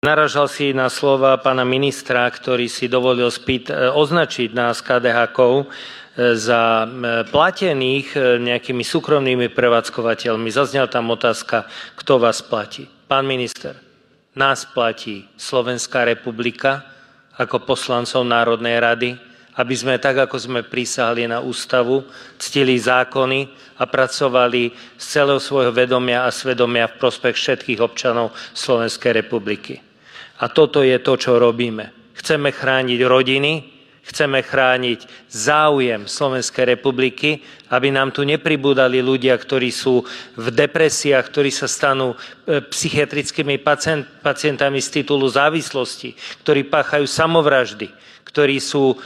Naražal si na slova pána ministra, ktorý si dovolil označiť nás KDH-kov za platených nejakými súkromnými prevádzkovateľmi. Zaznela tam otázka, kto vás platí. Pán minister, nás platí Slovenská republika ako poslancov Národnej rady, aby sme tak, ako sme prisahali na ústavu, ctili zákony a pracovali z celého svojho vedomia a svedomia v prospech všetkých občanov Slovenskej republiky. A toto je to, čo robíme. Chceme chrániť rodiny, chceme chrániť záujem Slovenskej republiky, aby nám tu nepribúdali ľudia, ktorí sú v depresiách, ktorí sa stanú psychiatrickými pacientami z titulu závislosti, ktorí páchajú samovraždy, ktorí sú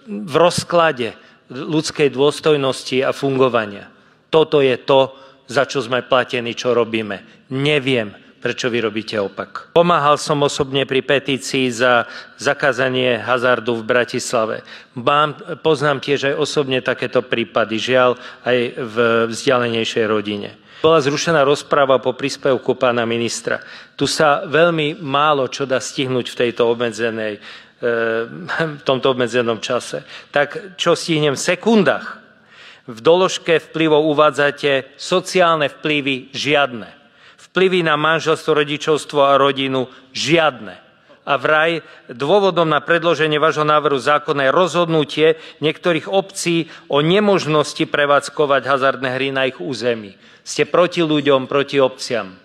v rozklade ľudskej dôstojnosti a fungovania. Toto je to, za čo sme platení, čo robíme. Neviem, prečo vy robíte opak. Pomáhal som osobne pri petícii za zakázanie hazardu v Bratislave. Poznám tiež aj osobne takéto prípady, žiaľ aj v vzdialenejšej rodine. Bola zrušená rozpráva po príspevku pána ministra. Tu sa veľmi málo čo dá stihnúť v tomto obmedzenom čase. Tak čo stihnem v sekundách? V doložke vplyvov uvádzate sociálne vplyvy žiadne. Vplyvy na manželstvo, rodičovstvo a rodinu žiadne. A vraj dôvodom na predloženie vášho návrhu zákona je rozhodnutie niektorých obcí o nemožnosti prevádzkovať hazardné hry na ich území. Ste proti ľuďom, proti obciam.